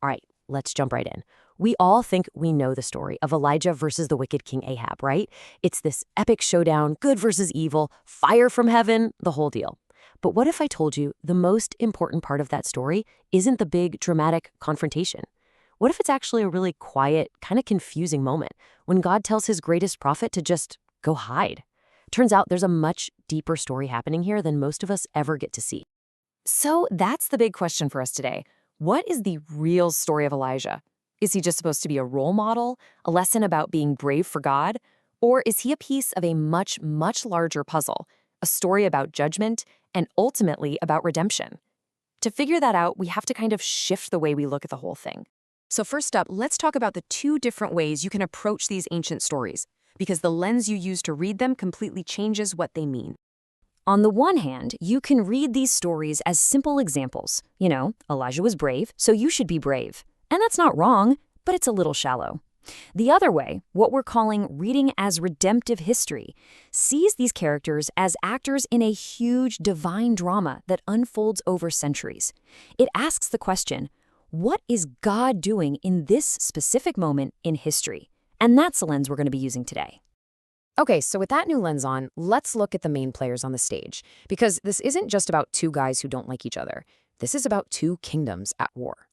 All right, let's jump right in. We all think we know the story of Elijah versus the wicked King Ahab, right? It's this epic showdown, good versus evil, fire from heaven, the whole deal. But what if I told you the most important part of that story isn't the big, dramatic confrontation? What if it's actually a really quiet, kind of confusing moment when God tells his greatest prophet to just go hide? Turns out there's a much deeper story happening here than most of us ever get to see. So that's the big question for us today. What is the real story of Elijah? Is he just supposed to be a role model, a lesson about being brave for God? Or is he a piece of a much, much larger puzzle, a story about judgment, and ultimately about redemption? To figure that out, we have to kind of shift the way we look at the whole thing. So first up, let's talk about the two different ways you can approach these ancient stories, because the lens you use to read them completely changes what they mean. On the one hand, you can read these stories as simple examples. Elijah was brave, so you should be brave. And that's not wrong, but it's a little shallow. The other way, what we're calling reading as redemptive history, sees these characters as actors in a huge divine drama that unfolds over centuries. It asks the question, what is God doing in this specific moment in history? And that's the lens we're going to be using today. Okay, so with that new lens on, let's look at the main players on the stage, because this isn't just about two guys who don't like each other. This is about two kingdoms at war.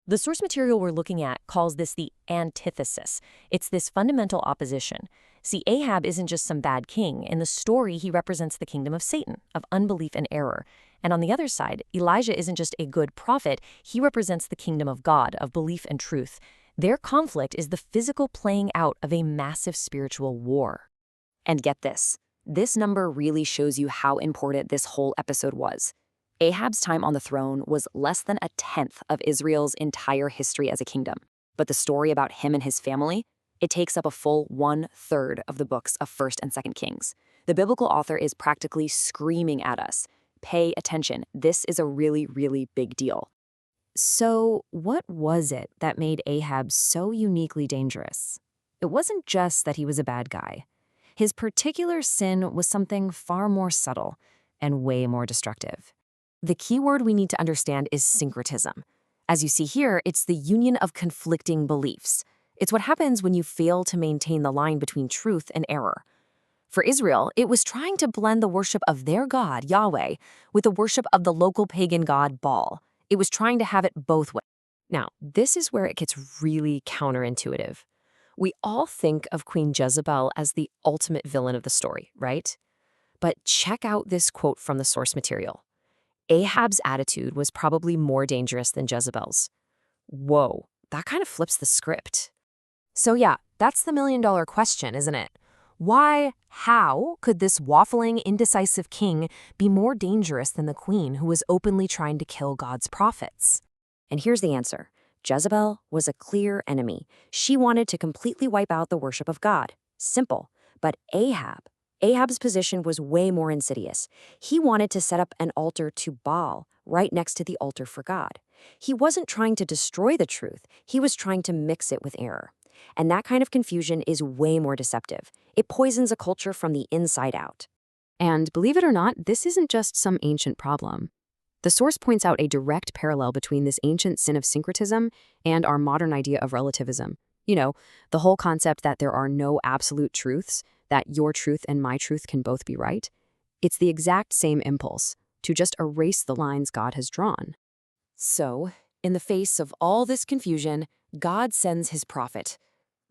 The source material we're looking at calls this the antithesis. It's this fundamental opposition. See, Ahab isn't just some bad king. In the story, he represents the kingdom of Satan, of unbelief and error. And on the other side, Elijah isn't just a good prophet. He represents the kingdom of God, of belief and truth. Their conflict is the physical playing out of a massive spiritual war. And get this number really shows you how important this whole episode was. Ahab's time on the throne was less than a tenth of Israel's entire history as a kingdom. But the story about him and his family, it takes up a full 1/3 of the books of 1st and 2nd Kings. The biblical author is practically screaming at us, pay attention, this is a really, really big deal. So what was it that made Ahab so uniquely dangerous? It wasn't just that he was a bad guy. His particular sin was something far more subtle and way more destructive. The key word we need to understand is syncretism. As you see here, it's the union of conflicting beliefs. It's what happens when you fail to maintain the line between truth and error. For Israel, it was trying to blend the worship of their God, Yahweh, with the worship of the local pagan god, Baal. It was trying to have it both ways. Now, this is where it gets really counterintuitive. We all think of Queen Jezebel as the ultimate villain of the story, right? But check out this quote from the source material. Ahab's attitude was probably more dangerous than Jezebel's. Whoa, that kind of flips the script. So yeah, that's the million-dollar question, isn't it? How could this waffling, indecisive king be more dangerous than the queen who was openly trying to kill God's prophets? And here's the answer. Jezebel was a clear enemy. She wanted to completely wipe out the worship of God. Simple. But Ahab's position was way more insidious. He wanted to set up an altar to Baal right next to the altar for God. He wasn't trying to destroy the truth. He was trying to mix it with error. And that kind of confusion is way more deceptive. It poisons a culture from the inside out. And believe it or not, this isn't just some ancient problem. The source points out a direct parallel between this ancient sin of syncretism and our modern idea of relativism. The whole concept that there are no absolute truths, that your truth and my truth can both be right. It's the exact same impulse, to just erase the lines God has drawn. So, in the face of all this confusion, God sends his prophet.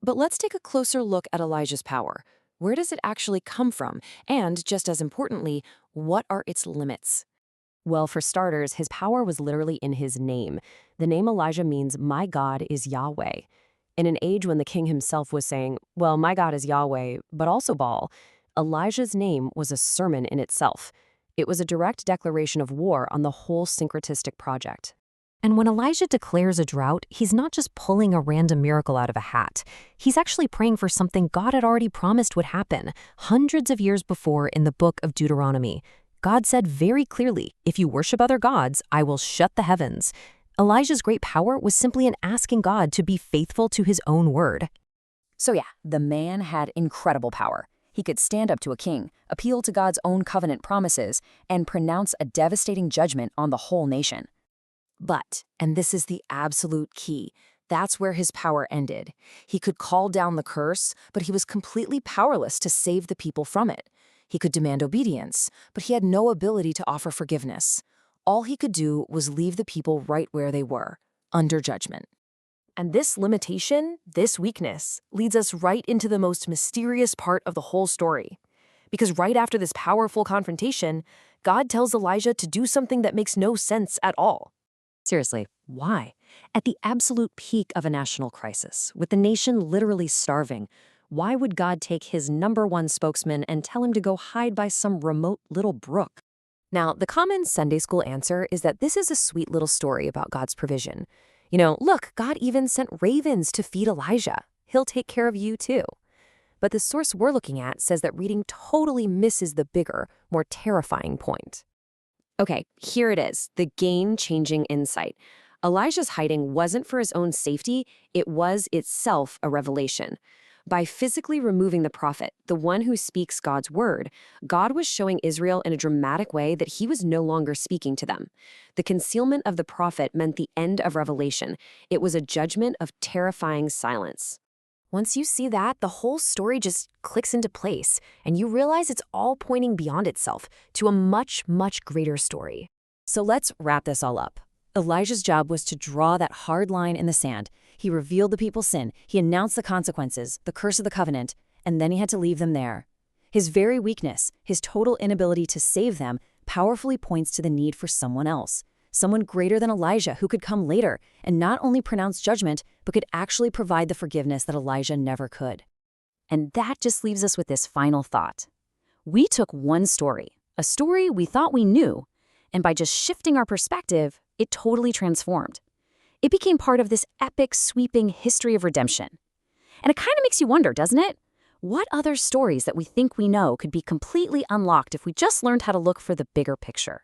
But let's take a closer look at Elijah's power. Where does it actually come from? And, just as importantly, what are its limits? Well, for starters, his power was literally in his name. The name Elijah means, my God is Yahweh. In an age when the king himself was saying, well, my God is Yahweh, but also Baal, Elijah's name was a sermon in itself. It was a direct declaration of war on the whole syncretistic project. And when Elijah declares a drought, he's not just pulling a random miracle out of a hat. He's actually praying for something God had already promised would happen hundreds of years before in the book of Deuteronomy. God said very clearly, if you worship other gods, I will shut the heavens. Elijah's great power was simply an asking God to be faithful to his own word. So yeah, the man had incredible power. He could stand up to a king, appeal to God's own covenant promises, and pronounce a devastating judgment on the whole nation. But, and this is the absolute key, that's where his power ended. He could call down the curse, but he was completely powerless to save the people from it. He could demand obedience, but he had no ability to offer forgiveness. All he could do was leave the people right where they were, under judgment. And this limitation, this weakness, leads us right into the most mysterious part of the whole story. Because right after this powerful confrontation, God tells Elijah to do something that makes no sense at all. Seriously, why? At the absolute peak of a national crisis, with the nation literally starving, why would God take his #1 spokesman and tell him to go hide by some remote little brook? Now, the common Sunday school answer is that this is a sweet little story about God's provision. Look, God even sent ravens to feed Elijah. He'll take care of you too. But the source we're looking at says that reading totally misses the bigger, more terrifying point. Okay, here it is, the game-changing insight. Elijah's hiding wasn't for his own safety, it was itself a revelation. By physically removing the prophet, the one who speaks God's word, God was showing Israel in a dramatic way that he was no longer speaking to them. The concealment of the prophet meant the end of revelation. It was a judgment of terrifying silence. Once you see that, the whole story just clicks into place, and you realize it's all pointing beyond itself to a much, much greater story. So let's wrap this all up. Elijah's job was to draw that hard line in the sand. He revealed the people's sin, he announced the consequences, the curse of the covenant, and then he had to leave them there. His very weakness, his total inability to save them, powerfully points to the need for someone else. Someone greater than Elijah who could come later and not only pronounce judgment, but could actually provide the forgiveness that Elijah never could. And that just leaves us with this final thought. We took one story, a story we thought we knew, and by just shifting our perspective, it totally transformed. It became part of this epic, sweeping history of redemption. And it kind of makes you wonder, doesn't it? What other stories that we think we know could be completely unlocked if we just learned how to look for the bigger picture?